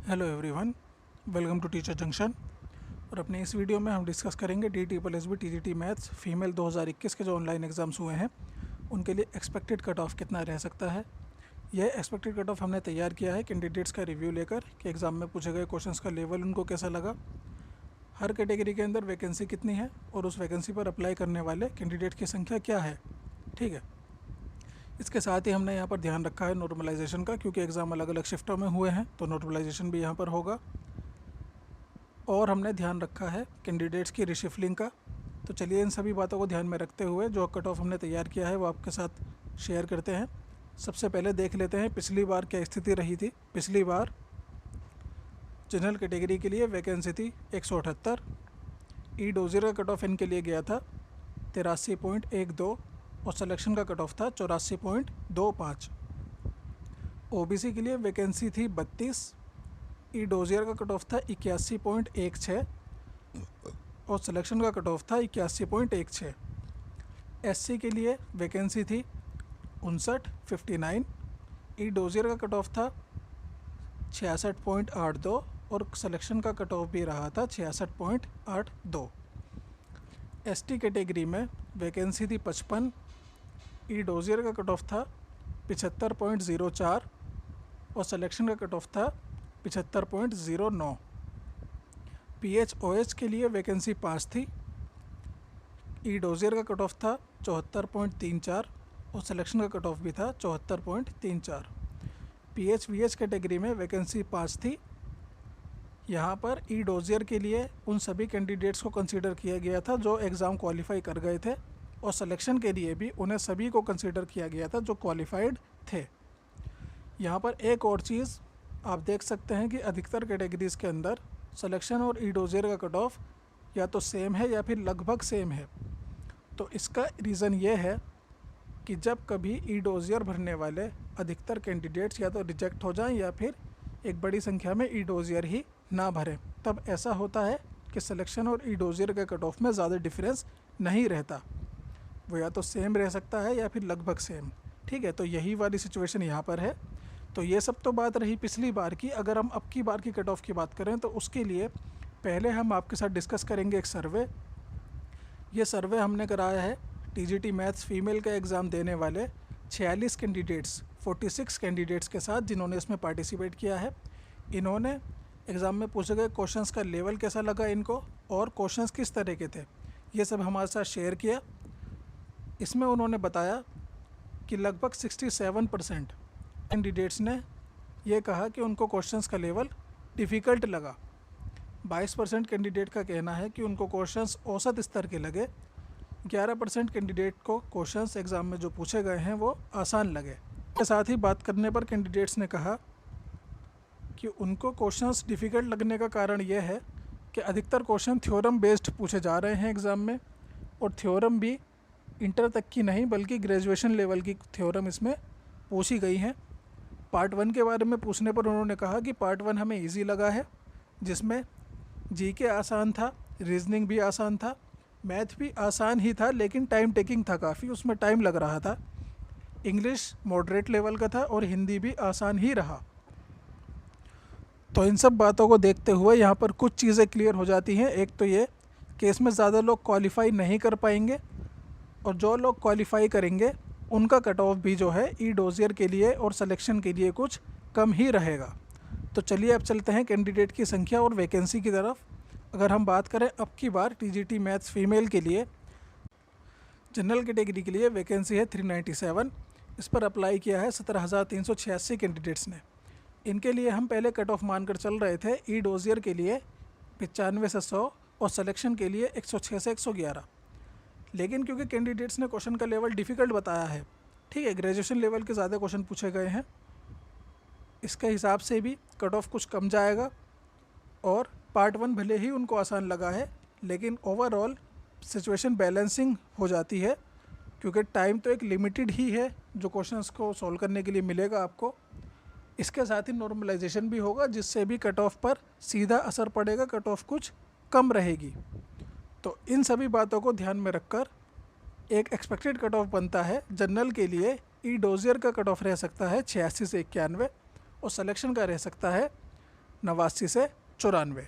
Hello everyone, welcome to teacher junction. और अपने इस वीडियो में हम डिस्कस करेंगे DTSSB TGT मैथ्स फीमेल 2021 के जो ऑनलाइन एग्ज़ाम्स हुए हैं उनके लिए एक्सपेक्टेड कट ऑफ कितना रह सकता है। यह एक्सपेक्टेड कट ऑफ हमने तैयार किया है कैंडिडेट्स का रिव्यू लेकर कि एग्ज़ाम में पूछे गए क्वेश्चंस का लेवल उनको कैसा लगा, हर कैटेगरी के अंदर वैकेंसी कितनी है और उस वैकेंसी पर अप्लाई करने वाले कैंडिडेट की संख्या क्या है। ठीक है, इसके साथ ही हमने यहाँ पर ध्यान रखा है नॉर्मलाइजेशन का, क्योंकि एग्ज़ाम अलग अलग शिफ्टों में हुए हैं तो नॉर्मलाइजेशन भी यहाँ पर होगा। और हमने ध्यान रखा है कैंडिडेट्स की रिशिफलिंग का। तो चलिए इन सभी बातों को ध्यान में रखते हुए जो कट ऑफ हमने तैयार किया है वो आपके साथ शेयर करते हैं। सबसे पहले देख लेते हैं पिछली बार क्या स्थिति रही थी। पिछली बार जनरल कैटेगरी के लिए वैकेंसी थी 178, ई-डोज़र का कट ऑफ इनके लिए गया था 83.12 और सिलेक्शन का कट ऑफ था 84.25। ओबीसी के लिए वैकेंसी थी 32, ई-डोज़र का कट ऑफ था 81.16 और सिलेक्शन का कट ऑफ था 81.16। एससी के लिए वैकेंसी थी 59, ई-डोज़र का कट ऑफ था 66.82 और सिलेक्शन का कट ऑफ भी रहा था 66.82। एसटी कैटेगरी में वैकेंसी थी 55, ई-डोज़र का कट ऑफ था 75.04 और सिलेक्शन का कट ऑफ था 75.09। PHOH के लिए वैकेंसी 5 थी, ई-डोज़र का कट ऑफ था 74.34 और सिलेक्शन का कट ऑफ भी था 74.34। PHVH कैटेगरी में वैकेंसी 5 थी। यहाँ पर ई-डोज़र के लिए उन सभी कैंडिडेट्स को कंसीडर किया गया था जो एग्ज़ाम क्वालिफाई कर गए थे और सिलेक्शन के लिए भी उन्हें सभी को कंसीडर किया गया था जो क्वालिफाइड थे। यहाँ पर एक और चीज़ आप देख सकते हैं कि अधिकतर कैटेगरीज़ के अंदर सिलेक्शन और ई-डोज़र का कट ऑफ या तो सेम है या फिर लगभग सेम है। तो इसका रीज़न ये है कि जब कभी ई-डोज़र भरने वाले अधिकतर कैंडिडेट्स या तो रिजेक्ट हो जाएं या फिर एक बड़ी संख्या में ई-डोज़र ही ना भरें, तब ऐसा होता है कि सिलेक्शन और ई-डोज़र के कट ऑफ में ज़्यादा डिफरेंस नहीं रहता, वो या तो सेम रह सकता है या फिर लगभग सेम। ठीक है, तो यही वाली सिचुएशन यहाँ पर है। तो ये सब तो बात रही पिछली बार की। अगर हम अब की बार की कट ऑफ की बात करें तो उसके लिए पहले हम आपके साथ डिस्कस करेंगे एक सर्वे। ये सर्वे हमने कराया है TGT मैथ्स फीमेल का एग्ज़ाम देने वाले 46 कैंडिडेट्स 46 कैंडिडेट्स के साथ जिन्होंने इसमें पार्टिसिपेट किया है। इन्होंने एग्ज़ाम में पूछे गए क्वेश्चंस का लेवल कैसा लगा इनको और क्वेश्चंस किस तरह के थे, ये सब हमारे साथ शेयर किया। इसमें उन्होंने बताया कि लगभग 67% कैंडिडेट्स ने ये कहा कि उनको क्वेश्चंस का लेवल डिफ़िकल्ट लगा। 22% कैंडिडेट का कहना है कि उनको क्वेश्चंस औसत स्तर के लगे। 11% कैंडिडेट को क्वेश्चंस एग्ज़ाम में जो पूछे गए हैं वो आसान लगे। इसके साथ ही बात करने पर कैंडिडेट्स ने कहा कि उनको क्वेश्चंस डिफ़िकल्ट लगने का कारण यह है कि अधिकतर क्वेश्चन थ्योरम बेस्ड पूछे जा रहे हैं एग्ज़ाम में, और थ्योरम भी इंटर तक की नहीं बल्कि ग्रेजुएशन लेवल की थ्योरम इसमें पूछी गई हैं। पार्ट 1 के बारे में पूछने पर उन्होंने कहा कि पार्ट 1 हमें इजी लगा है, जिसमें जीके आसान था, रीजनिंग भी आसान था, मैथ भी आसान ही था लेकिन टाइम टेकिंग था, काफ़ी उसमें टाइम लग रहा था। इंग्लिश मॉडरेट लेवल का था और हिंदी भी आसान ही रहा। तो इन सब बातों को देखते हुए यहाँ पर कुछ चीज़ें क्लियर हो जाती हैं। एक तो ये कि इसमें ज़्यादा लोग क्वालिफाई नहीं कर पाएंगे और जो लोग क्वालिफाई करेंगे उनका कट ऑफ भी जो है ई-डोज़र के लिए और सिलेक्शन के लिए कुछ कम ही रहेगा। तो चलिए अब चलते हैं कैंडिडेट की संख्या और वैकेंसी की तरफ। अगर हम बात करें अब की बार TGT मैथ्स फीमेल के लिए जनरल कैटेगरी के लिए वैकेंसी है 397। इस पर अप्लाई किया है 17,386 कैंडिडेट्स ने। इनके लिए हम पहले कट ऑफ मानकर चल रहे थे ई-डोज़र के लिए 95 से 100 और सिलेक्शन के लिए 106 से 111। लेकिन क्योंकि कैंडिडेट्स ने क्वेश्चन का लेवल डिफ़िकल्ट बताया है, ठीक है, ग्रेजुएशन लेवल के ज़्यादा क्वेश्चन पूछे गए हैं, इसके हिसाब से भी कट ऑफ कुछ कम जाएगा। और पार्ट 1 भले ही उनको आसान लगा है लेकिन ओवरऑल सिचुएशन बैलेंसिंग हो जाती है, क्योंकि टाइम तो एक लिमिटेड ही है जो क्वेश्चंस को सॉल्व करने के लिए मिलेगा आपको। इसके साथ ही नॉर्मलाइजेशन भी होगा जिससे भी कट ऑफ पर सीधा असर पड़ेगा, कट ऑफ कुछ कम रहेगी। तो इन सभी बातों को ध्यान में रखकर एक एक्सपेक्टेड कट ऑफ बनता है। जनरल के लिए ई-डोज़र का कट ऑफ रह सकता है 86 से 91 और सिलेक्शन का रह सकता है 89 से 94।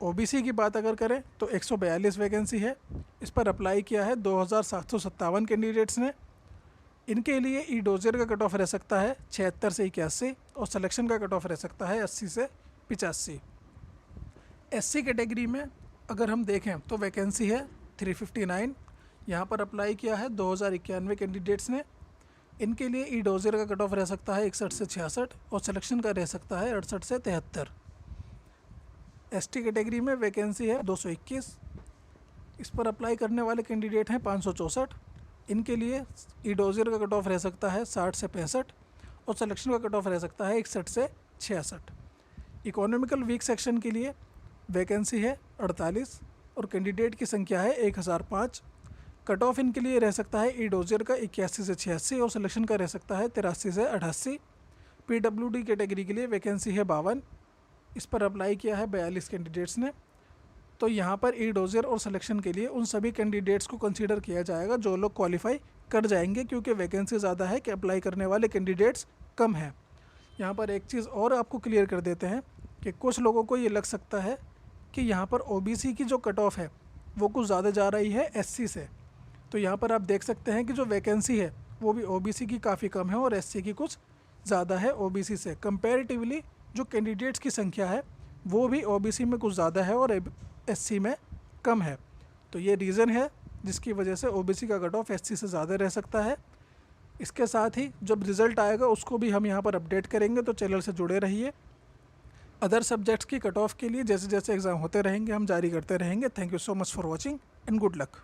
ओबीसी की बात अगर करें तो 142 वैकेंसी है। इस पर अप्लाई किया है 2757 कैंडिडेट्स ने। इनके लिए ई डोजियर का कट ऑफ रह सकता है 76 से 81 और सिलेक्शन का कट ऑफ रह सकता है 80 से 85। एससी कैटेगरी में अगर हम देखें तो वैकेंसी है 359। यहाँ पर अप्लाई किया है 2091 कैंडिडेट्स ने। इनके लिए ई डोजियर का कट ऑफ रह सकता है 61 से 66 और सिलेक्शन का रह सकता है 68 से 73। एसटी कैटेगरी में वैकेंसी है 221। इस पर अप्लाई करने वाले कैंडिडेट हैं 564। इनके लिए ई डोजियर का कट ऑफ रह सकता है 60 से 65 और सिलेक्शन का कट ऑफ रह सकता है 61 से 66। इकोनॉमिकल वीक सेक्शन के लिए वैकेंसी है 48 और कैंडिडेट की संख्या है 1005। कट ऑफ इनके लिए रह सकता है ई डोजियर का 81 से 86 और सिलेक्शन का रह सकता है 83 से 88। पीडब्ल्यूडी कैटेगरी के लिए वैकेंसी है 52। इस पर अप्लाई किया है 42 कैंडिडेट्स ने। तो यहाँ पर ई डोजियर और सिलेक्शन के लिए उन सभी कैंडिडेट्स को कंसीडर किया जाएगा जो लोग क्वालिफाई कर जाएंगे, क्योंकि वैकेंसी ज़्यादा है कि अप्लाई करने वाले कैंडिडेट्स कम हैं। यहाँ पर एक चीज़ और आपको क्लियर कर देते हैं कि कुछ लोगों को ये लग सकता है कि यहाँ पर ओबीसी की जो कट ऑफ है वो कुछ ज़्यादा जा रही है एससी से। तो यहाँ पर आप देख सकते हैं कि जो वैकेंसी है वो भी ओबीसी की काफ़ी कम है और एससी की कुछ ज़्यादा है ओबीसी से। कंपैरेटिवली जो कैंडिडेट्स की संख्या है वो भी ओबीसी में कुछ ज़्यादा है और एससी में कम है। तो ये रीज़न है जिसकी वजह से ओबीसी का कट ऑफ एससी से ज़्यादा रह सकता है। इसके साथ ही जब रिज़ल्ट आएगा उसको भी हम यहाँ पर अपडेट करेंगे, तो चैनल से जुड़े रहिए। अदर सब्जेक्ट्स की कट ऑफ के लिए जैसे जैसे एग्ज़ाम होते रहेंगे हम जारी करते रहेंगे। Thank you so much for watching and good luck.